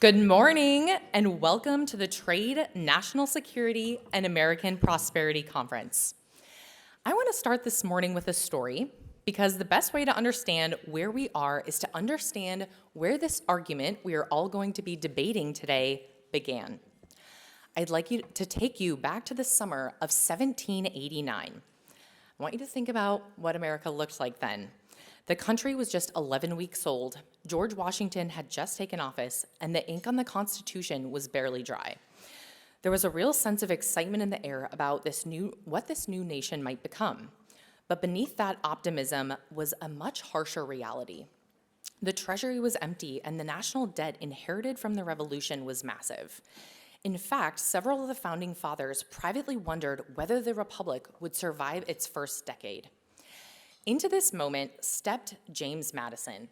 Good morning and welcome to the Trade, National Security, and American Prosperity Conference. I want to start this morning with a story because the best way to understand where we are is to understand where this argument we are all going to be debating today began. I'd like to take you back to the summer of 1789. I want you to think about what America looked like then. The country was just 11 weeks old. George Washington had just taken office, and the ink on the Constitution was barely dry. There was a real sense of excitement in the air about what this new nation might become. But beneath that optimism was a much harsher reality. The treasury was empty, and the national debt inherited from the Revolution was massive. In fact, several of the founding fathers privately wondered whether the Republic would survive its first decade. Into this moment stepped James Madison,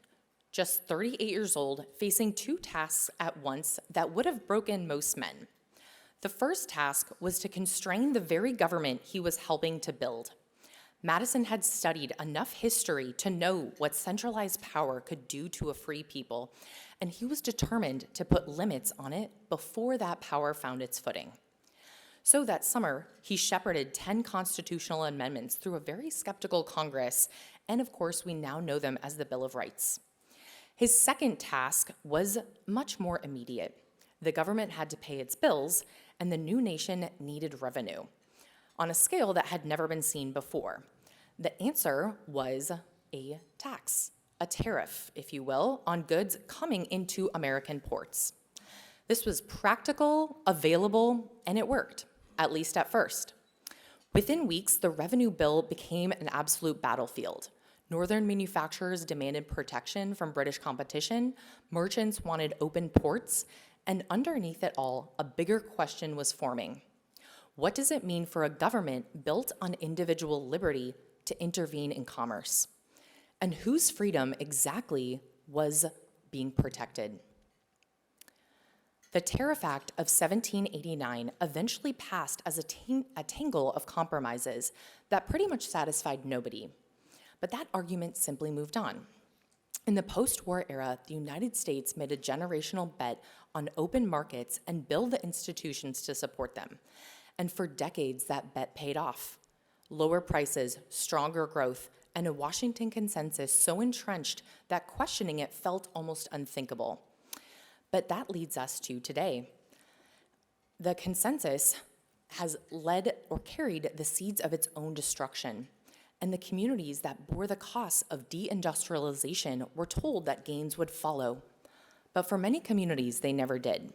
just 38 years old, facing two tasks at once that would have broken most men. The first task was to constrain the very government he was helping to build. Madison had studied enough history to know what centralized power could do to a free people, and he was determined to put limits on it before that power found its footing. So that summer, he shepherded 10 constitutional amendments through a very skeptical Congress, and of course, we now know them as the Bill of Rights. His second task was much more immediate. The government had to pay its bills, and the new nation needed revenue on a scale that had never been seen before. The answer was a tax, a tariff, if you will, on goods coming into American ports. This was practical, available, and it worked, at least at first. Within weeks, the revenue bill became an absolute battlefield. Northern manufacturers demanded protection from British competition, merchants wanted open ports, and underneath it all, a bigger question was forming. What does it mean for a government built on individual liberty to intervene in commerce? And whose freedom exactly was being protected? The Tariff Act of 1789 eventually passed as a tangle of compromises that pretty much satisfied nobody. But that argument simply moved on. In the post-war era, the United States made a generational bet on open markets and build the institutions to support them. And for decades, that bet paid off. Lower prices, stronger growth, and a Washington consensus so entrenched that questioning it felt almost unthinkable. But that leads us to today. The consensus has led or carried the seeds of its own destruction, and the communities that bore the costs of deindustrialization were told that gains would follow. But for many communities, they never did.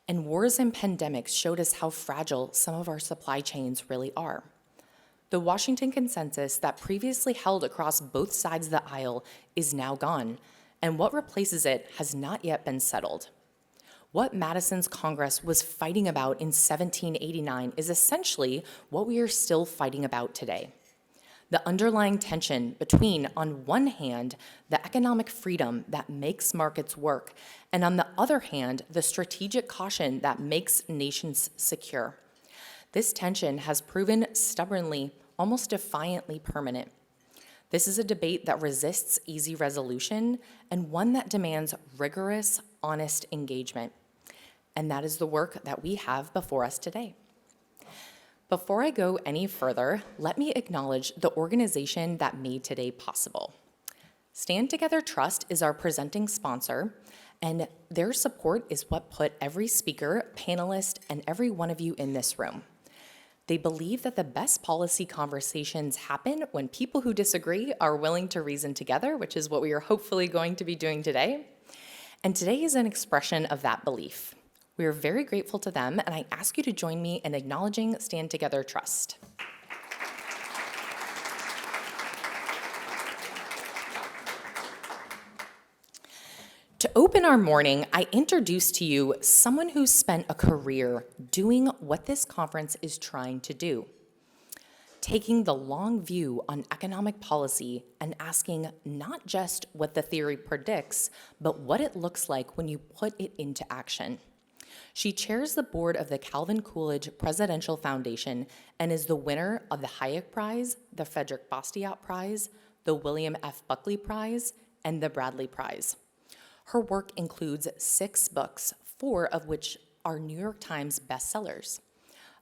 And wars and pandemics showed us how fragile some of our supply chains really are. The Washington consensus that previously held across both sides of the aisle is now gone, and what replaces it has not yet been settled. What Madison's Congress was fighting about in 1789 is essentially what we are still fighting about today. The underlying tension between, on one hand, the economic freedom that makes markets work, and on the other hand, the strategic caution that makes nations secure. This tension has proven stubbornly, almost defiantly permanent. This is a debate that resists easy resolution and one that demands rigorous, honest engagement. And that is the work that we have before us today. Before I go any further, let me acknowledge the organization that made today possible. Stand Together Trust is our presenting sponsor, and their support is what put every speaker, panelist, and every one of you in this room. They believe that the best policy conversations happen when people who disagree are willing to reason together, which is what we are hopefully going to be doing today. And today is an expression of that belief. We are very grateful to them, and I ask you to join me in acknowledging Stand Together Trust. To open our morning, I introduce to you someone who spent a career doing what this conference is trying to do, taking the long view on economic policy and asking not just what the theory predicts, but what it looks like when you put it into action. She chairs the board of the Calvin Coolidge Presidential Foundation and is the winner of the Hayek Prize, the Frederick Bastiat Prize, the William F. Buckley Prize, and the Bradley Prize. Her work includes 6 books, 4 of which are New York Times bestsellers.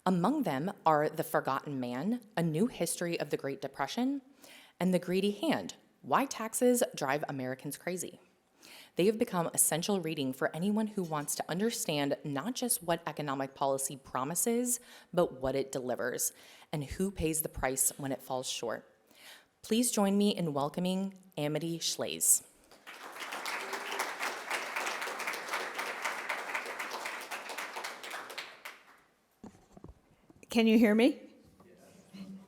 Among them are The Forgotten Man, A New History of the Great Depression, and The Greedy Hand, Why Taxes Drive Americans Crazy. They have become essential reading for anyone who wants to understand not just what economic policy promises, but what it delivers, and who pays the price when it falls short. Please join me in welcoming Amity Shlaes. Can you hear me?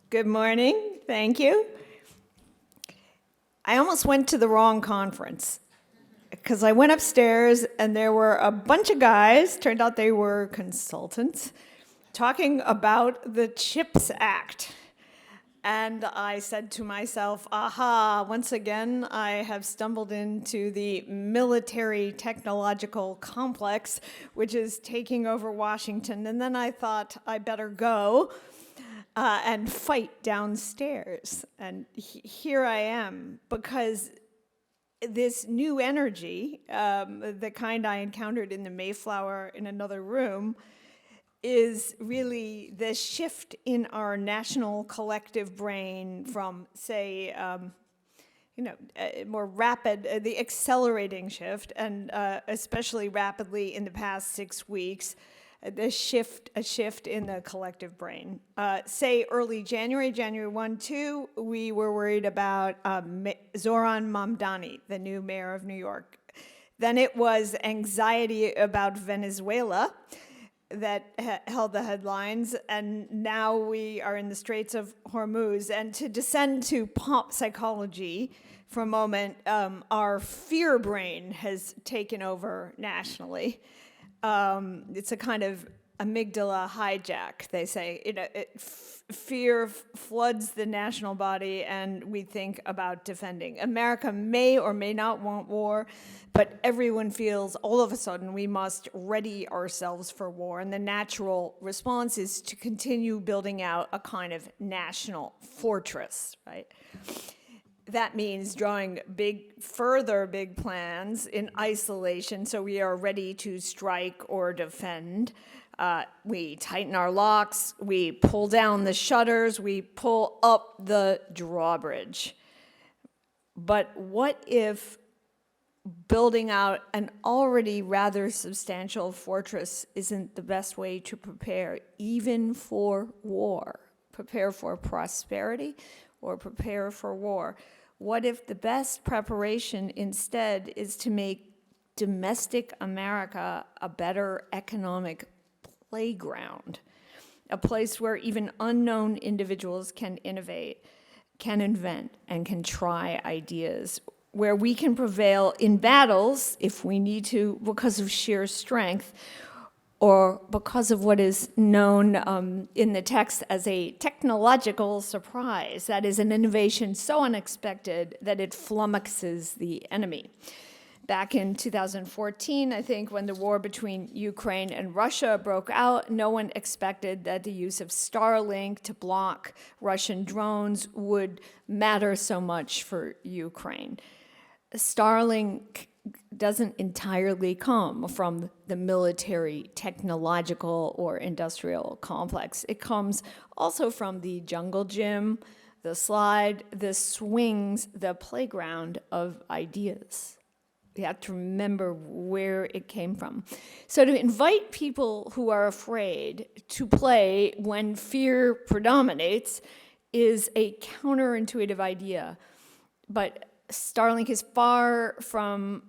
Good morning. Thank you. I almost went to the wrong conference because I went upstairs and there were a bunch of guys, turned out they were consultants, talking about the CHIPS Act. And I said to myself, aha, once again, I have stumbled into the military technological complex, which is taking over Washington. And then I thought I better go and fight downstairs. And here I am, because this new energy, the kind I encountered in the Mayflower in another room, is really the shift in our national collective brain from, say, more rapid, the accelerating shift, and especially rapidly in the past 6 weeks, a shift in the collective brain. Say early January 1, 2, we were worried about Zoran Mamdani, the new mayor of New York. Then it was anxiety about Venezuela that held the headlines, and now we are in the Straits of Hormuz. And to descend to pop psychology for a moment, our fear brain has taken over nationally. It's a kind of amygdala hijack, they say. Fear floods the national body, and we think about defending. America may or may not want war, but everyone feels all of a sudden we must ready ourselves for war, and the natural response is to continue building out a kind of national fortress, right? That means drawing further big plans in isolation, so we are ready to strike or defend. We tighten our locks, we pull down the shutters, we pull up the drawbridge. But what if building out an already rather substantial fortress isn't the best way to prepare, even for war? Prepare for prosperity or prepare for war? What if the best preparation instead is to make domestic America a better economic playground, a place where even unknown individuals can innovate, can invent, and can try ideas, where we can prevail in battles if we need to because of sheer strength or because of what is known in the text as a technological surprise, that is, an innovation so unexpected that it flummoxes the enemy. Back in 2014, I think, when the war between Ukraine and Russia broke out, no one expected that the use of Starlink to block Russian drones would matter so much for Ukraine. Starlink doesn't entirely come from the military, technological, or industrial complex. It comes also from the jungle gym, the slide, the swings, the playground of ideas. You have to remember where it came from. So to invite people who are afraid to play when fear predominates is a counterintuitive idea. But Starlink is far from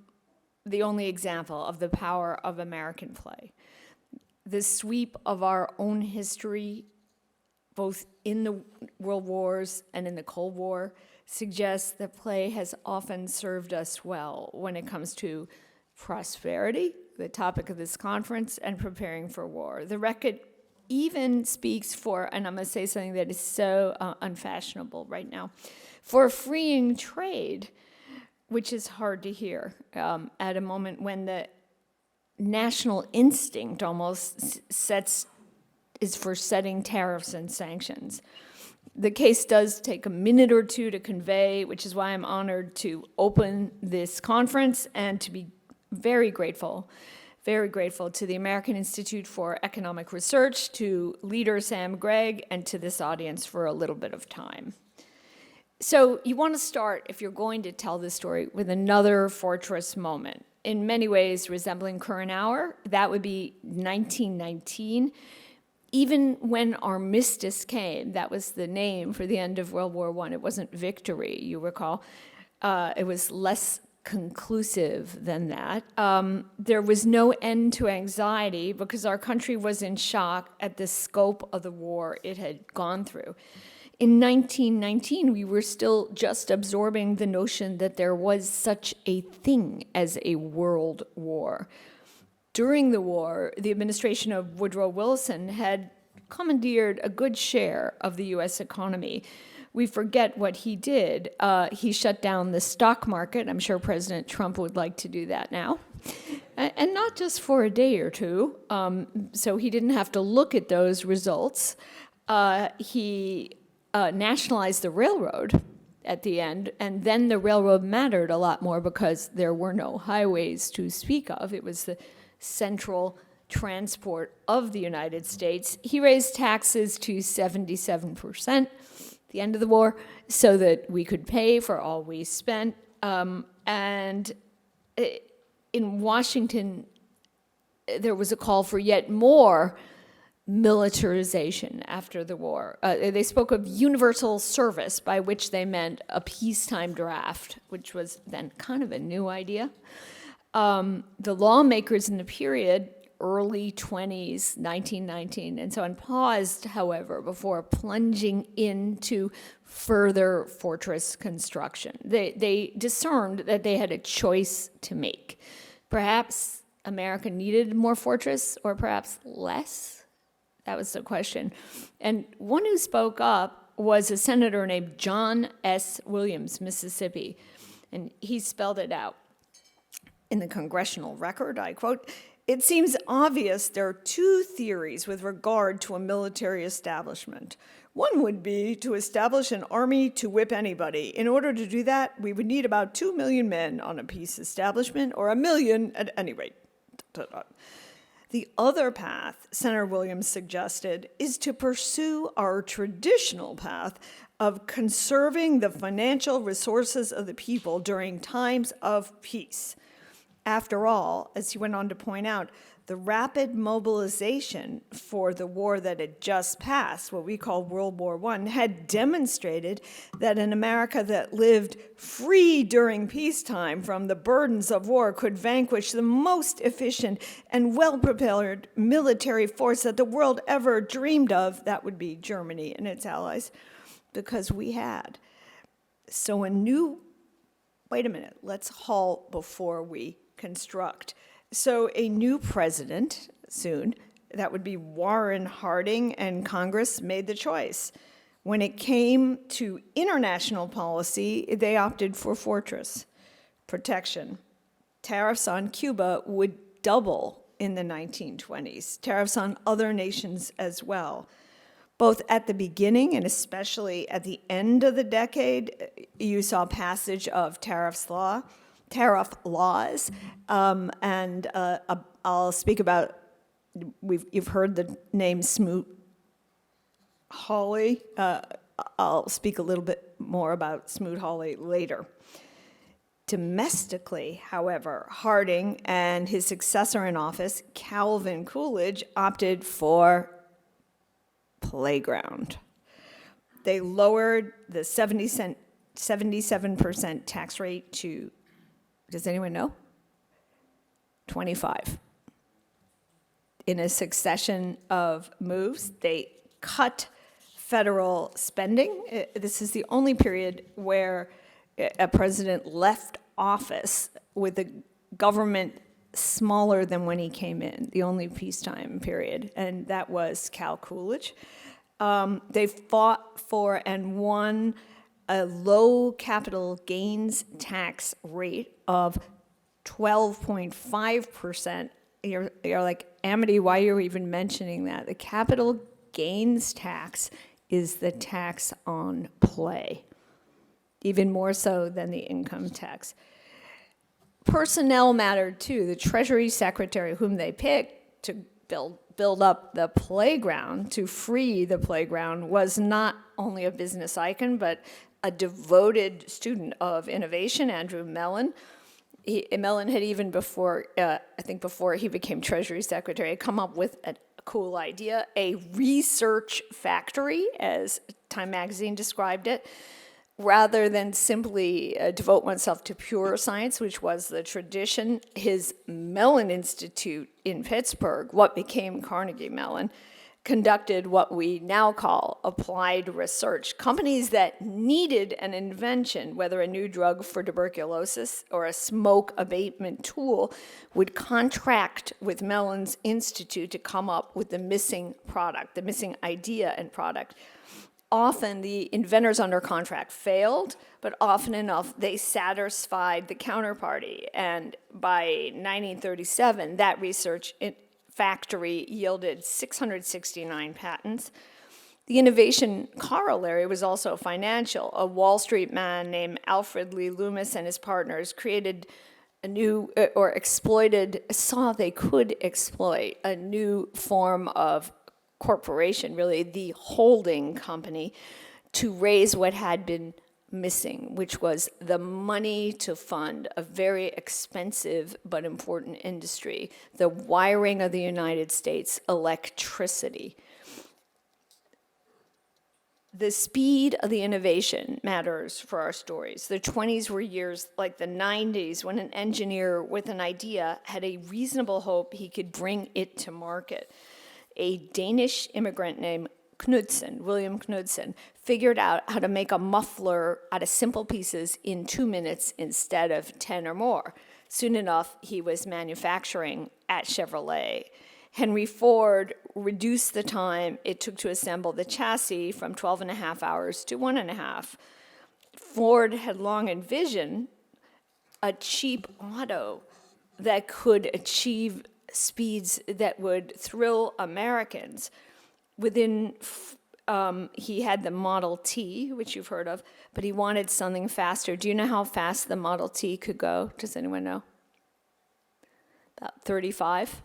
the only example of the power of American play. The sweep of our own history, both in the World Wars and in the Cold War, suggests that play has often served us well when it comes to prosperity, the topic of this conference, and preparing for war. The record even speaks for, and I'm going to say something that is so unfashionable right now, for freeing trade, which is hard to hear at a moment when the national instinct almost is for setting tariffs and sanctions. The case does take a minute or two to convey, which is why I'm honored to open this conference and to be very grateful to the American Institute for Economic Research, to leader Sam Gregg, and to this audience for a little bit of time. So you want to start, if you're going to tell this story, with another fortress moment. In many ways resembling current hour, that would be 1919. Even when armistice came, that was the name for the end of World War I. It wasn't victory, you recall. It was less conclusive than that. There was no end to anxiety because our country was in shock at the scope of the war it had gone through. In 1919, we were still just absorbing the notion that there was such a thing as a world war. During the war, the administration of Woodrow Wilson had commandeered a good share of the U.S. economy. We forget what he did. He shut down the stock market. I'm sure President Trump would like to do that now. And not just for a day or two, so he didn't have to look at those results. He nationalized the railroad at the end, and then the railroad mattered a lot more because there were no highways to speak of. It was the central transport of the United States. He raised taxes to 77% at the end of the war so that we could pay for all we spent. And in Washington, there was a call for yet more militarization after the war. They spoke of universal service, by which they meant a peacetime draft, which was then kind of a new idea. The lawmakers in the period, early 20s, 1919, and so on, paused, however, before plunging into further fortress construction. They discerned that they had a choice to make. Perhaps America needed more fortress, or perhaps less. That was the question. And one who spoke up was a senator named John S. Williams, Mississippi, and he spelled it out. In the congressional record, I quote, "It seems obvious there are two theories with regard to a military establishment. One would be to establish an army to whip anybody. In order to do that, we would need about 2 million men on a peace establishment, or 1 million at any rate. The other path, Senator Williams suggested, is to pursue our traditional path of conserving the financial resources of the people during times of peace. After all," as he went on to point out, "the rapid mobilization for the war that had just passed, what we call World War I, had demonstrated that an America that lived free during peacetime from the burdens of war could vanquish the most efficient and well-prepared military force that the world ever dreamed of." That would be Germany and its allies, because we had. So wait a minute, let's halt before we construct. So a new president soon, that would be Warren Harding, and Congress made the choice. When it came to international policy, they opted for fortress protection. Tariffs on Cuba would double in the 1920s, tariffs on other nations as well. Both at the beginning and especially at the end of the decade, you saw passage of tariff laws, and I'll speak about, you've heard the name Smoot-Hawley. I'll speak a little bit more about Smoot-Hawley later. Domestically, however, Harding and his successor in office, Calvin Coolidge, opted for playground. They lowered the 77% tax rate to, does anyone know? 25. In a succession of moves, they cut federal spending. This is the only period where a president left office with a government smaller than when he came in, the only peacetime period, and that was Cal Coolidge. They fought for and won a low capital gains tax rate of 12.5%. You're like, Amity, why are you even mentioning that? The capital gains tax is the tax on play, even more so than the income tax. Personnel mattered too. The Treasury Secretary, whom they picked to build up the playground, to free the playground, was not only a business icon, but a devoted student of innovation, Andrew Mellon. Mellon had even before, I think before he became Treasury Secretary, had come up with a cool idea, a research factory, as Time Magazine described it, rather than simply devote oneself to pure science, which was the tradition. His Mellon Institute in Pittsburgh, what became Carnegie Mellon, conducted what we now call applied research. Companies that needed an invention, whether a new drug for tuberculosis or a smoke abatement tool, would contract with Mellon's Institute to come up with the missing product, the missing idea and product. Often the inventors under contract failed, but often enough they satisfied the counterparty. And by 1937, that research factory yielded 669 patents. The innovation corollary was also financial. A Wall Street man named Alfred Lee Loomis and his partners created a new, or exploited, saw they could exploit a new form of corporation, really the holding company, to raise what had been missing, which was the money to fund a very expensive but important industry, the wiring of the United States, electricity. The speed of the innovation matters for our stories. The 20s were years like the 90s when an engineer with an idea had a reasonable hope he could bring it to market. A Danish immigrant named Knudsen, William Knudsen, figured out how to make a muffler out of simple pieces in 2 minutes instead of 10 or more. Soon enough, he was manufacturing at Chevrolet. Henry Ford reduced the time it took to assemble the chassis from 12 and a half hours to 1.5. Ford had long envisioned a cheap auto that could achieve speeds that would thrill Americans. He had the Model T, which you've heard of, but he wanted something faster. Do you know how fast the Model T could go? Does anyone know? About 35.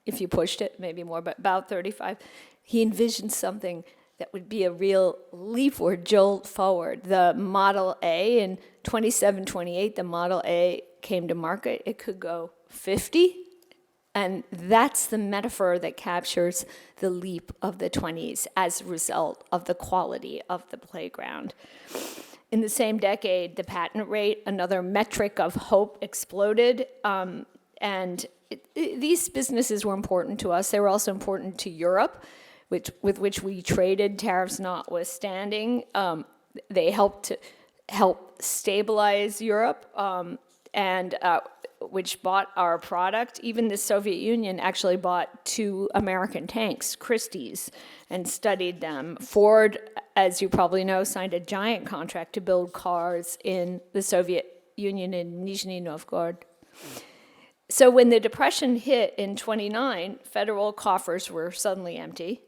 If you pushed it, maybe more, but about 35. He envisioned something that would be a real leap or jolt forward. The Model A in 27, 28, the Model A came to market. It could go 50. And that's the metaphor that captures the leap of the 20s as a result of the quality of the playground. In the same decade, the patent rate, another metric of hope, exploded. These businesses were important to us. They were also important to Europe, with which we traded, tariffs notwithstanding. They helped stabilize Europe, which bought our product. Even the Soviet Union actually bought 2 American tanks, Christie's, and studied them. Ford, as you probably know, signed a giant contract to build cars in the Soviet Union in Nizhny Novgorod. So when the Depression hit in 29, federal coffers were suddenly empty,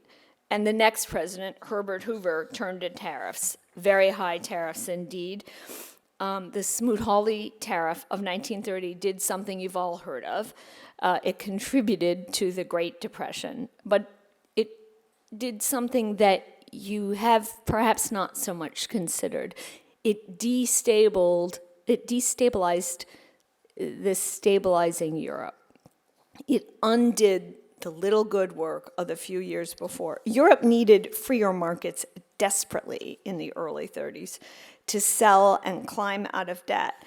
and the next president, Herbert Hoover, turned to tariffs, very high tariffs indeed. The Smoot-Hawley tariff of 1930 did something you've all heard of. It contributed to the Great Depression, but it did something that you have perhaps not so much considered. It destabilized the stabilizing Europe. It undid the little good work of the few years before. Europe needed freer markets desperately in the early 30s to sell and climb out of debt.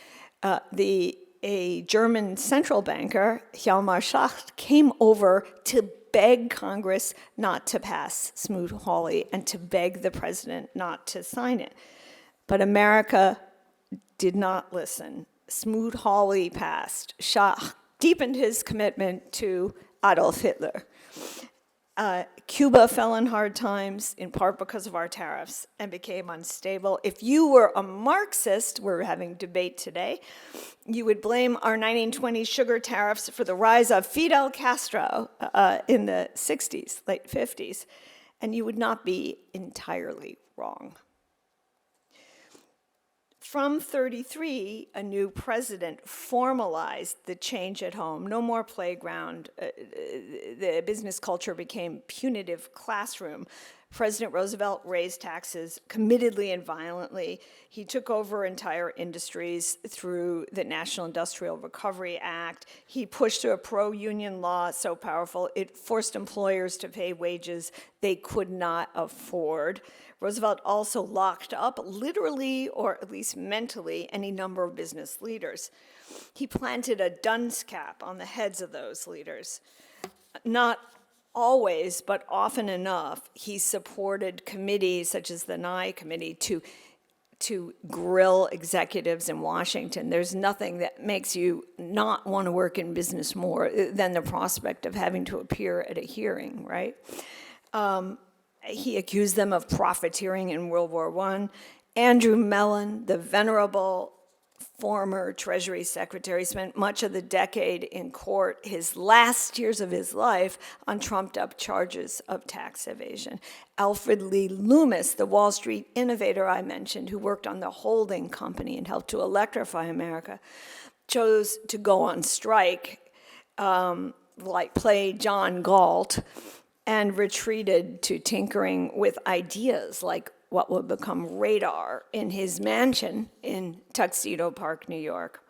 A German central banker, Hjalmar Schacht, came over to beg Congress not to pass Smoot-Hawley and to beg the president not to sign it. But America did not listen. Smoot-Hawley passed. Schacht deepened his commitment to Adolf Hitler. Cuba fell in hard times, in part because of our tariffs, and became unstable. If you were a Marxist, we're having debate today, you would blame our 1920 sugar tariffs for the rise of Fidel Castro in the 60s, late 50s, and you would not be entirely wrong. From 33, a new president formalized the change at home. No more playground. The business culture became punitive classroom. President Roosevelt raised taxes committedly and violently. He took over entire industries through the National Industrial Recovery Act. He pushed through a pro-union law so powerful it forced employers to pay wages they could not afford. Roosevelt also locked up, literally or at least mentally, any number of business leaders. He planted a dunce cap on the heads of those leaders. Not always, but often enough, he supported committees such as the Nye Committee to grill executives in Washington. There's nothing that makes you not want to work in business more than the prospect of having to appear at a hearing, right? He accused them of profiteering in World War I. Andrew Mellon, the venerable former Treasury Secretary, spent much of the decade in court, his last years of his life, on trumped-up charges of tax evasion. Alfred Lee Loomis, the Wall Street innovator I mentioned, who worked on the holding company and helped to electrify America, chose to go on strike, like play John Galt, and retreated to tinkering with ideas like what would become radar in his mansion in Tuxedo Park, New York.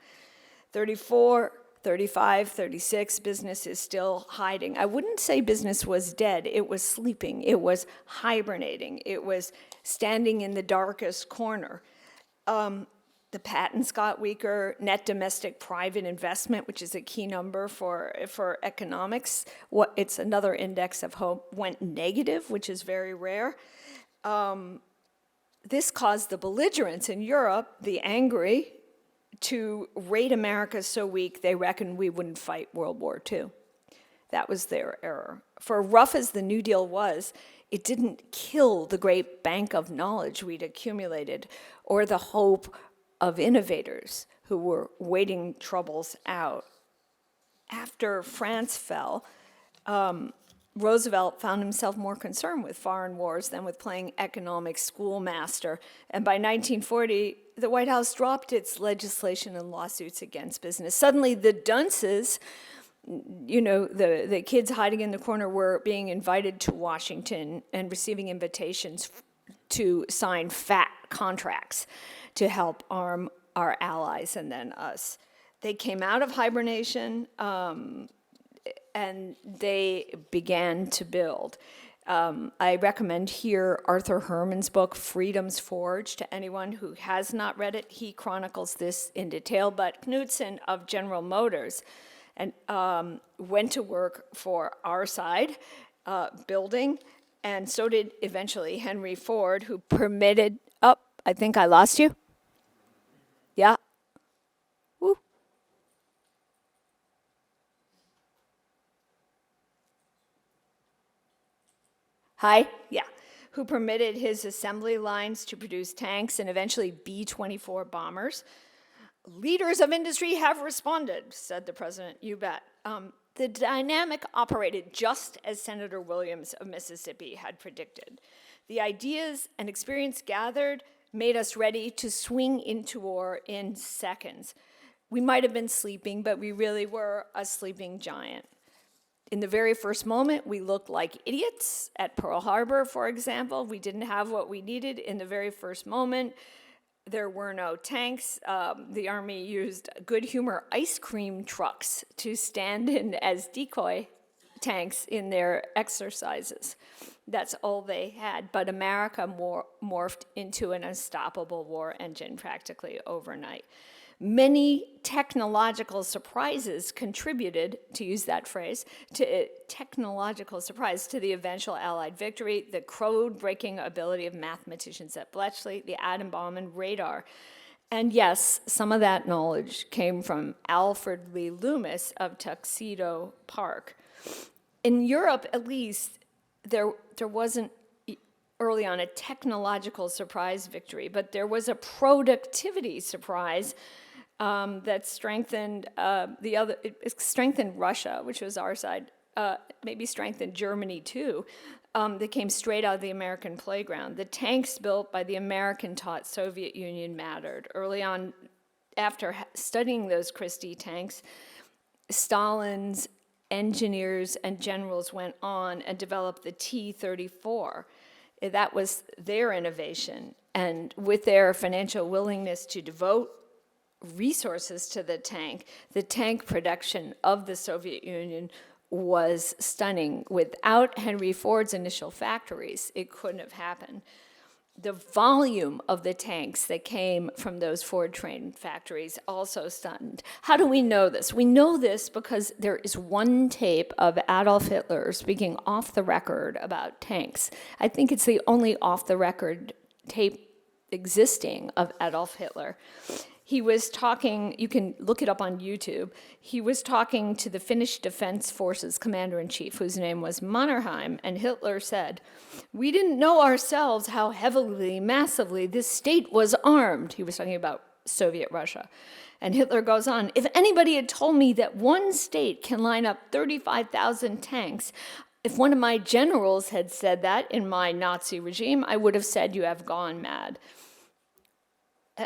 34, 35, 36, business is still hiding. I wouldn't say business was dead. It was sleeping. It was hibernating. It was standing in the darkest corner. The patents got weaker. Net domestic private investment, which is a key number for economics, it's another index of hope, went negative, which is very rare. This caused the belligerents in Europe, the angry, to rate America so weak they reckoned we wouldn't fight World War II. That was their error. For rough as the New Deal was, it didn't kill the great bank of knowledge we'd accumulated or the hope of innovators who were waiting troubles out. After France fell, Roosevelt found himself more concerned with foreign wars than with playing economic schoolmaster. And by 1940, the White House dropped its legislation and lawsuits against business. Suddenly, the dunces, the kids hiding in the corner, were being invited to Washington and receiving invitations to sign fat contracts to help arm our allies and then us. They came out of hibernation, and they began to build. I recommend here Arthur Herman's book, Freedom's Forge, to anyone who has not read it. He chronicles this in detail, but Knudsen of General Motors and went to work for our side, building, and so did eventually Henry Ford, who permitted, I think I lost you. Yeah. Woo. Hi? Yeah. Who permitted his assembly lines to produce tanks and eventually B-24 bombers. Leaders of industry have responded, said the president. You bet. The dynamic operated just as Senator Williams of Mississippi had predicted. The ideas and experience gathered made us ready to swing into war in seconds. We might have been sleeping, but we really were a sleeping giant. In the very first moment, we looked like idiots at Pearl Harbor, for example. We didn't have what we needed in the very first moment. There were no tanks. The Army used good humor ice cream trucks to stand in as decoy tanks in their exercises. That's all they had. But America morphed into an unstoppable war engine practically overnight. Many technological surprises contributed, to use that phrase, to technological surprise to the eventual Allied victory, the code-breaking ability of mathematicians at Bletchley, the atom bomb, and radar. And yes, some of that knowledge came from Alfred Lee Loomis of Tuxedo Park. In Europe, at least, there wasn't early on a technological surprise victory, but there was a productivity surprise that strengthened it strengthened Russia, which was our side, maybe strengthened Germany too. that came straight out of the American playground. The tanks built by the American-taught Soviet Union mattered. Early on, after studying those Christie tanks, Stalin's engineers and generals went on and developed the T-34. That was their innovation. And with their financial willingness to devote resources to the tank production of the Soviet Union was stunning. Without Henry Ford's initial factories, it couldn't have happened. The volume of the tanks that came from those Ford train factories also stunned. How do we know this? We know this because there is one tape of Adolf Hitler speaking off the record about tanks. I think it's the only off-the-record tape existing of Adolf Hitler. He was talking, you can look it up on YouTube, he was talking to the Finnish Defense Forces commander-in-chief, whose name was Mannerheim, and Hitler said, "We didn't know ourselves how heavily, massively this state was armed." He was talking about Soviet Russia. And Hitler goes on, "If anybody had told me that one state can line up 35,000 tanks, if one of my generals had said that in my Nazi regime, I would have said, 'You have gone mad.'"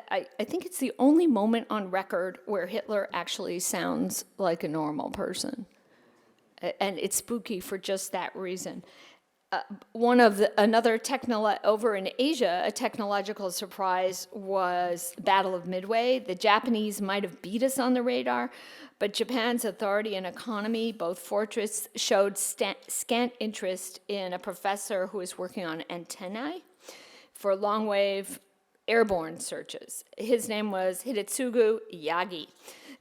I think it's the only moment on record where Hitler actually sounds like a normal person. And it's spooky for just that reason. Over in Asia, a technological surprise was the Battle of Midway. The Japanese might have beat us on the radar, but Japan's authority and economy, both fortress, showed scant interest in a professor who was working on antennae for long-wave airborne searches. His name was Hidetsugu Yagi.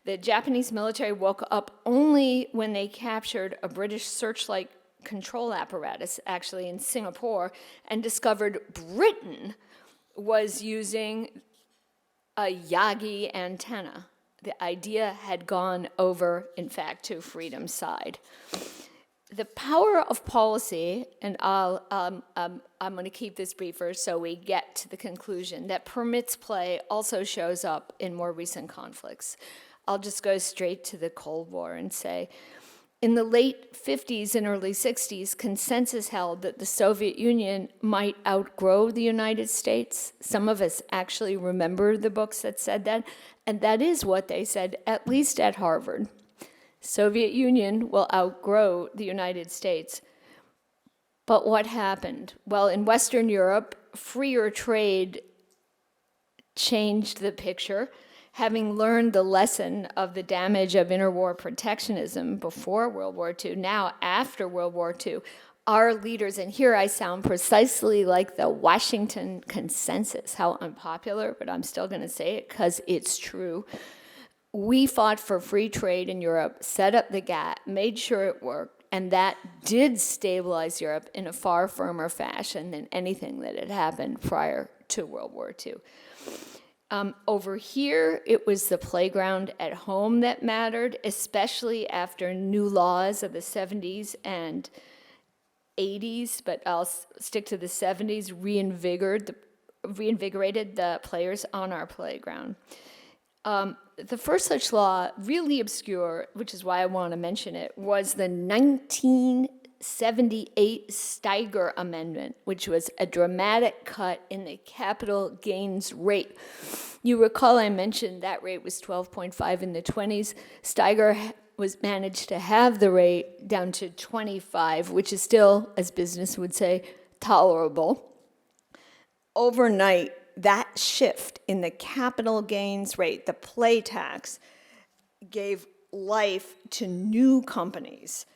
The Japanese military woke up only when they captured a British searchlight control apparatus, actually in Singapore, and discovered Britain was using a Yagi antenna. The idea had gone over, in fact, to freedom's side. The power of policy, and I'm going to keep this briefer so we get to the conclusion, that permits play also shows up in more recent conflicts. I'll just go straight to the Cold War and say, in the late 50s and early 60s, consensus held that the Soviet Union might outgrow the United States. Some of us actually remember the books that said that, and that is what they said, at least at Harvard. Soviet Union will outgrow the United States. But what happened? Well, in Western Europe, freer trade changed the picture. Having learned the lesson of the damage of interwar protectionism before World War II, now after World War II, our leaders, and here I sound precisely like the Washington Consensus, how unpopular, but I'm still going to say it because it's true. We fought for free trade in Europe, set up the GATT, made sure it worked, and that did stabilize Europe in a far firmer fashion than anything that had happened prior to World War II. Over here, it was the playground at home that mattered, especially after new laws of the 70s and 80s, but I'll stick to the 70s, reinvigorated the players on our playground. The first such law, really obscure, which is why I want to mention it, was the 1978 Steiger Amendment, which was a dramatic cut in the capital gains rate. You recall I mentioned that rate was 12.5 in the 20s. Steiger managed to have the rate down to 25, which is still, as business would say, tolerable. Overnight, that shift in the capital gains rate, the play tax, gave life to new companies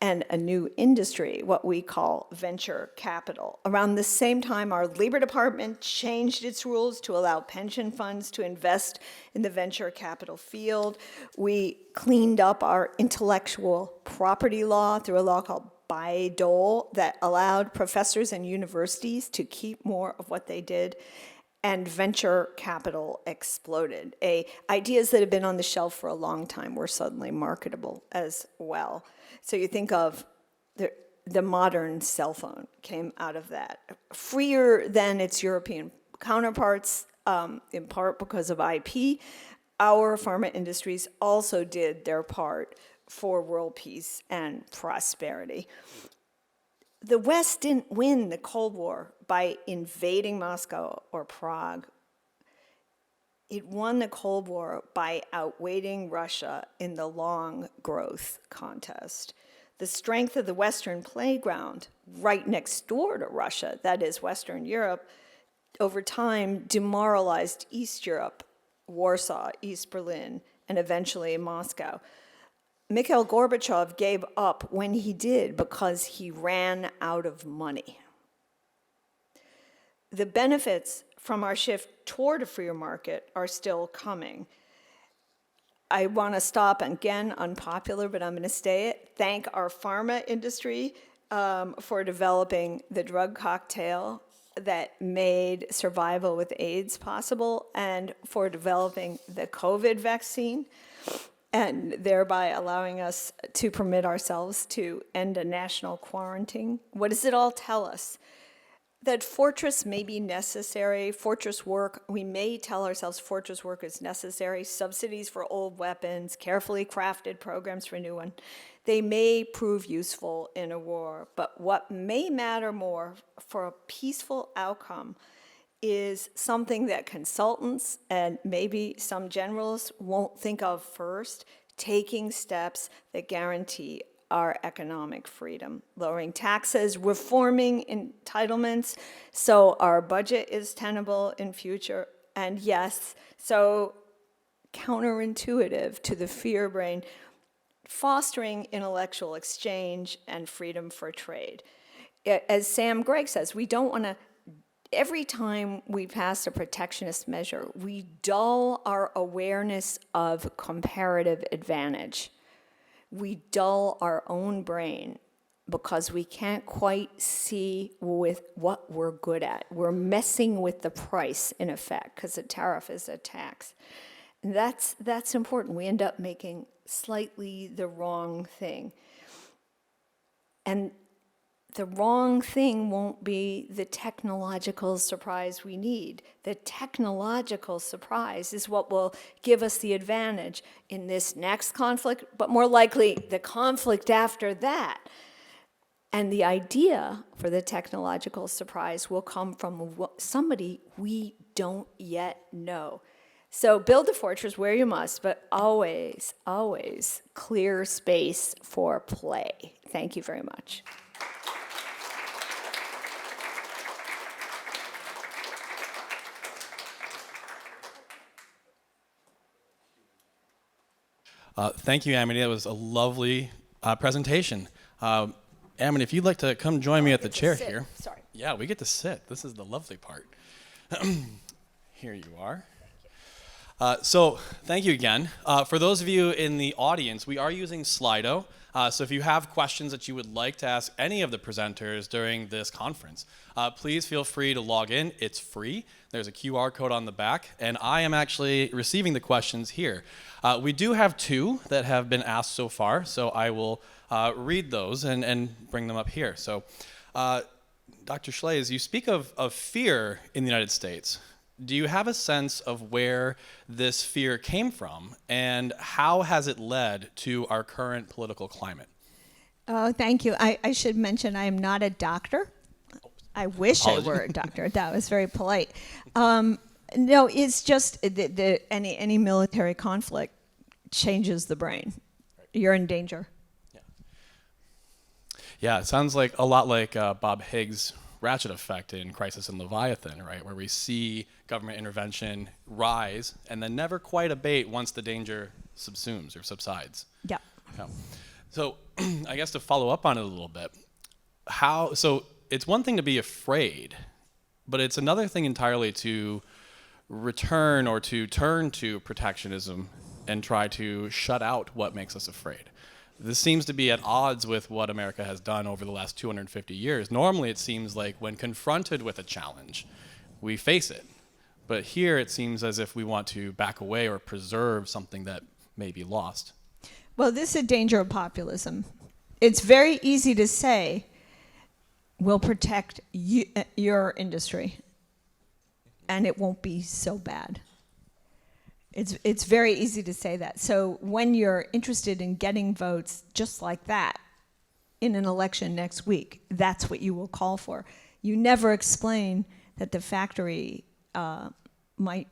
and a new industry, what we call venture capital. Around the same time, our Labor Department changed its rules to allow pension funds to invest in the venture capital field. We cleaned up our intellectual property law through a law called Bayh-Dole that allowed professors and universities to keep more of what they did. And venture capital exploded. Ideas that had been on the shelf for a long time were suddenly marketable as well. So you think of the modern cell phone came out of that. Freer than its European counterparts, in part because of IP, our pharma industries also did their part for world peace and prosperity. The West didn't win the Cold War by invading Moscow or Prague. It won the Cold War by outweighting Russia in the long growth contest. The strength of the Western playground, right next door to Russia, that is Western Europe, over time demoralized East Europe, Warsaw, East Berlin, and eventually Moscow. Mikhail Gorbachev gave up when he did because he ran out of money. The benefits from our shift toward a freer market are still coming. I want to stop, again, unpopular, but I'm going to say it, thank our pharma industry for developing the drug cocktail that made survival with AIDS possible, and for developing the COVID vaccine, and thereby allowing us to permit ourselves to end a national quarantine. What does it all tell us? That fortress may be necessary, fortress work, we may tell ourselves fortress work is necessary, subsidies for old weapons, carefully crafted programs for new ones. They may prove useful in a war, but what may matter more for a peaceful outcome is something that consultants and maybe some generals won't think of first, taking steps that guarantee our economic freedom, lowering taxes, reforming entitlements so our budget is tenable in future, and yes, so counterintuitive to the fear brain, fostering intellectual exchange and freedom for trade. As Sam Gregg says, we don't want to, every time we pass a protectionist measure, we dull our awareness of comparative advantage. We dull our own brain because we can't quite see with what we're good at. We're messing with the price, in effect, because a tariff is a tax. And that's important. We end up making slightly the wrong thing. And the wrong thing won't be the technological surprise we need. The technological surprise is what will give us the advantage in this next conflict, but more likely the conflict after that. And the idea for the technological surprise will come from somebody we don't yet know. So build a fortress where you must, but always, always clear space for play. Thank you very much. Thank you, Amity. That was a lovely presentation. Amity, if you'd like to come join me at the chair here. Sorry. Yeah, we get to sit. This is the lovely part. Here you are. So thank you again. For those of you in the audience, we are using Slido. So if you have questions that you would like to ask any of the presenters during this conference, please feel free to log in. It's free. There's a QR code on the back, and I am actually receiving the questions here. We do have 2 that have been asked so far, so I will read those and bring them up here. So Dr. Shlaes, you speak of fear in the United States. Do you have a sense of where this fear came from, and how has it led to our current political climate? Oh, thank you. I should mention I am not a doctor. I wish I were a doctor. That was very polite. No, it's just any military conflict changes the brain. You're in danger. Yeah, it sounds like a lot like Bob Higgs' ratchet effect in Crisis in Leviathan, right, where we see government intervention rise and then never quite abate once the danger subsumes or subsides. Yeah. So I guess to follow up on it a little bit, so it's one thing to be afraid, but it's another thing entirely to return or to turn to protectionism and try to shut out what makes us afraid. This seems to be at odds with what America has done over the last 250 years. Normally, it seems like when confronted with a challenge, we face it. But here, it seems as if we want to back away or preserve something that may be lost. Well, this is a danger of populism. It's very easy to say, we'll protect your industry, and it won't be so bad. It's very easy to say that. So when you're interested in getting votes just like that, in an election next week, that's what you will call for. You never explain that the factory might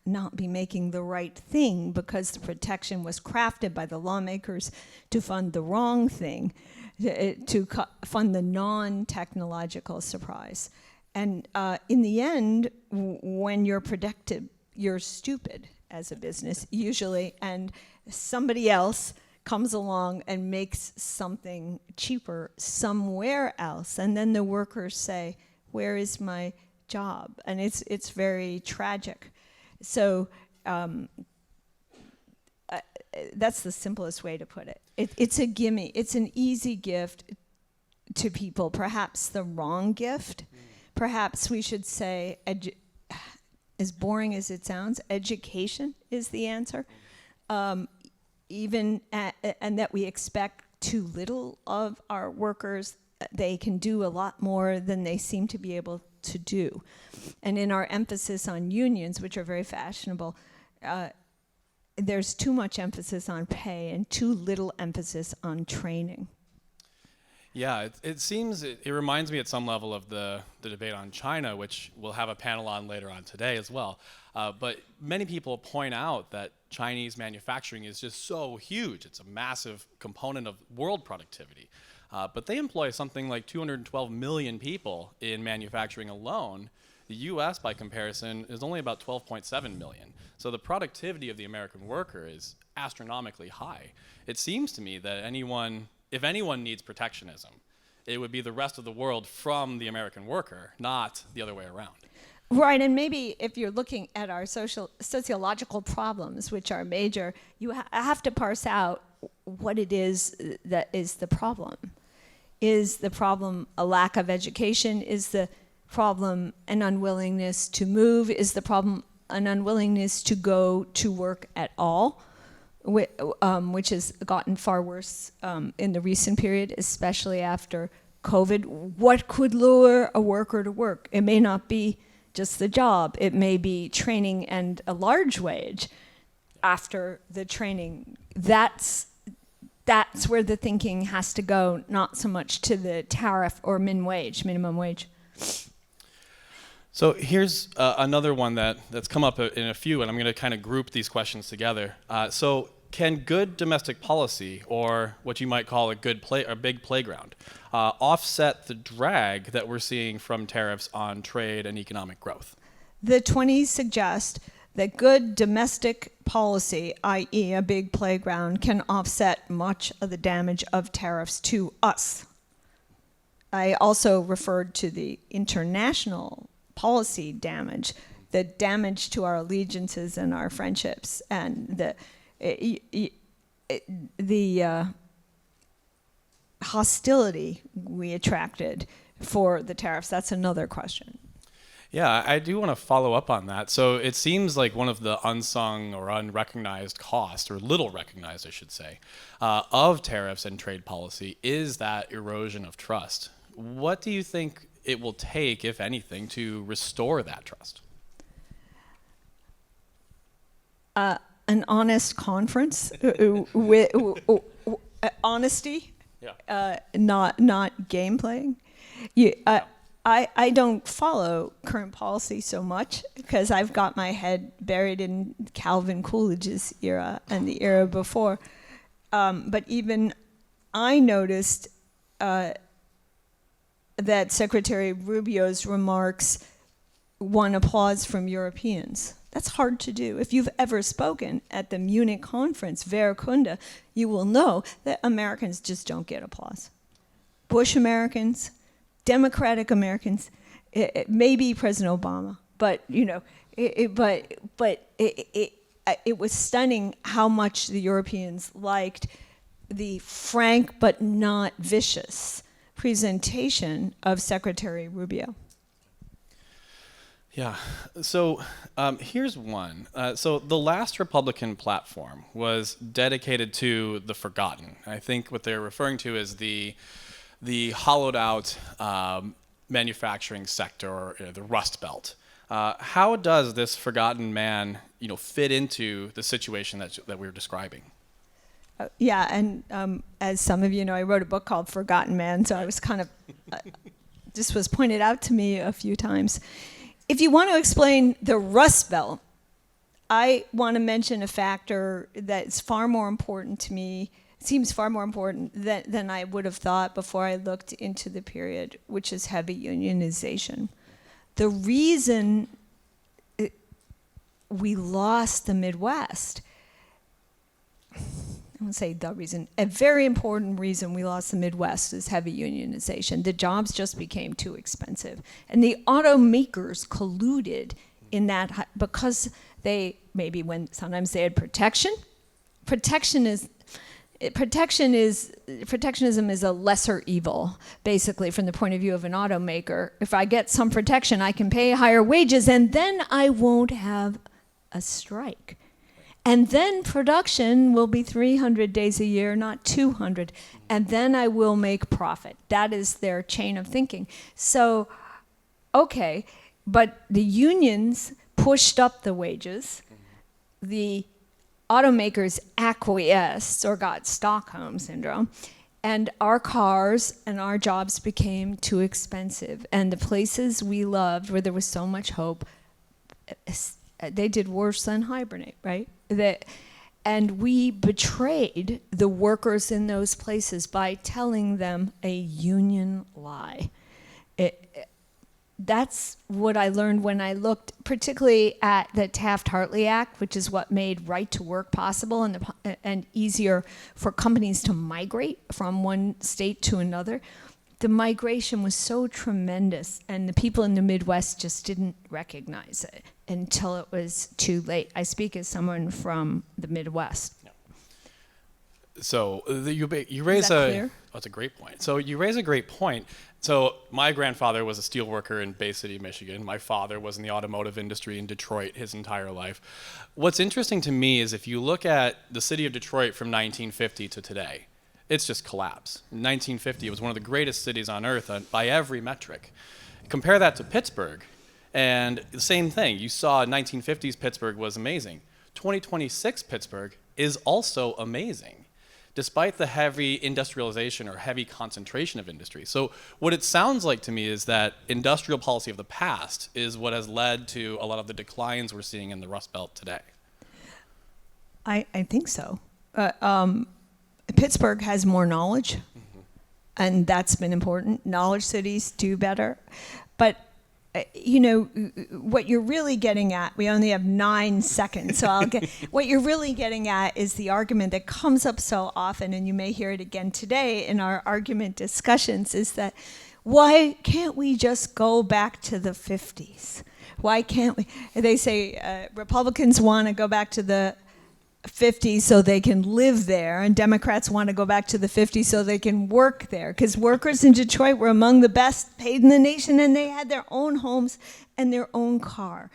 not be making the right thing because the protection was crafted by the lawmakers to fund the wrong thing, to fund the non-technological surprise. And in the end, when you're protected, you're stupid as a business, usually, and somebody else comes along and makes something cheaper somewhere else, and then the workers say, where is my job? And it's very tragic. So that's the simplest way to put it. It's a gimme. It's an easy gift to people, perhaps the wrong gift. Perhaps we should say, as boring as it sounds, education is the answer. And that we expect too little of our workers. They can do a lot more than they seem to be able to do. And in our emphasis on unions, which are very fashionable, there's too much emphasis on pay and too little emphasis on training. Yeah, it seems, it reminds me at some level of the debate on China, which we'll have a panel on later on today as well. But many people point out that Chinese manufacturing is just so huge. It's a massive component of world productivity. But they employ something like 212 million people in manufacturing alone. The US, by comparison, is only about 12.7 million. So the productivity of the American worker is astronomically high. It seems to me that if anyone needs protectionism, it would be the rest of the world from the American worker, not the other way around. Right, and maybe if you're looking at our sociological problems, which are major, you have to parse out what it is that is the problem. Is the problem a lack of education? Is the problem an unwillingness to move? Is the problem an unwillingness to go to work at all? Which has gotten far worse in the recent period, especially after COVID. What could lure a worker to work? It may not be just the job. It may be training and a large wage after the training. That's where the thinking has to go, not so much to the tariff or minimum wage. So here's another one that's come up in a few, and I'm going to kind of group these questions together. So can good domestic policy, or what you might call a big playground, offset the drag that we're seeing from tariffs on trade and economic growth? The 20s suggest that good domestic policy, i.e. a big playground, can offset much of the damage of tariffs to us. I also referred to the international policy damage, the damage to our allegiances and our friendships, and the hostility we attracted for the tariffs. That's another question. Yeah, I do want to follow up on that. So it seems like one of the unsung or unrecognized costs, or little recognized, I should say, of tariffs and trade policy is that erosion of trust. What do you think it will take, if anything, to restore that trust? An honest conference with honesty, not game playing. I don't follow current policy so much because I've got my head buried in Calvin Coolidge's era and the era before. But even I noticed that Secretary Rubio's remarks won applause from Europeans. That's hard to do. If you've ever spoken at the Munich conference, Verkunda, you will know that Americans just don't get applause. Bush Americans, Democratic Americans, maybe President Obama, but it was stunning how much the Europeans liked the frank but not vicious presentation of Secretary Rubio. Yeah, so here's one. So the last Republican platform was dedicated to the forgotten. I think what they're referring to is the hollowed out manufacturing sector, or the Rust Belt. How does this forgotten man, fit into the situation that we're describing? as some of you know, I wrote a book called Forgotten Man, so I was kind of, this was pointed out to me a few times. If you want to explain the Rust Belt, I want to mention a factor that's far more important to me, seems far more important than I would have thought before I looked into the period, which is heavy unionization. The reason we lost the Midwest, I won't say the reason, a very important reason we lost the Midwest is heavy unionization. The jobs just became too expensive. And the automakers colluded in that because they, maybe when sometimes they had protection. Protectionism is a lesser evil, basically, from the point of view of an automaker. If I get some protection, I can pay higher wages, and then I won't have a strike. And then production will be 300 days a year, not 200. And then I will make profit. That is their chain of thinking. So, okay, but the unions pushed up the wages. The automakers acquiesced or got Stockholm syndrome. And our cars and our jobs became too expensive. And the places we loved, where there was so much hope, they did worse than hibernate, right? And we betrayed the workers in those places by telling them a union lie. That's what I learned when I looked particularly at the Taft-Hartley Act, which is what made right to work possible and easier for companies to migrate from one state to another. The migration was so tremendous, and the people in the Midwest just didn't recognize it until it was too late. I speak as someone from the Midwest. Yeah. So you raise clear? That's a great point. So you raise a great point. So my grandfather was a steel worker in Bay City, Michigan. My father was in the automotive industry in Detroit his entire life. What's interesting to me is if you look at the city of Detroit from 1950 to today, it's just collapsed. In 1950, it was one of the greatest cities on earth by every metric. Compare that to Pittsburgh, and the same thing. You saw 1950s Pittsburgh was amazing. 2026 Pittsburgh is also amazing, despite the heavy industrialization or heavy concentration of industry. So what it sounds like to me is that industrial policy of the past is what has led to a lot of the declines we're seeing in the Rust Belt today. I think so. Pittsburgh has more knowledge, and that's been important. Knowledge cities do better. But, you know, what you're really getting at, we only have 9 seconds, so I'll get, what you're really getting at is the argument that comes up so often, and you may hear it again today in our argument discussions, is that why can't we just go back to the 50s? Why can't we? They say Republicans want to go back to the 50s so they can live there, and Democrats want to go back to the 50s so they can work there, because workers in Detroit were among the best paid in the nation, and they had their own homes and their own car.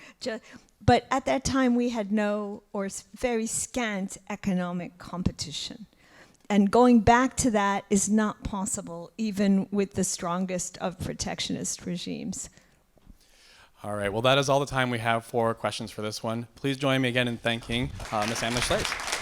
But at that time, we had no or very scant economic competition. And going back to that is not possible, even with the strongest of protectionist regimes. All right, well, that is all the time we have for questions for this one. Please join me again in thanking Ms. Amity Shlaes.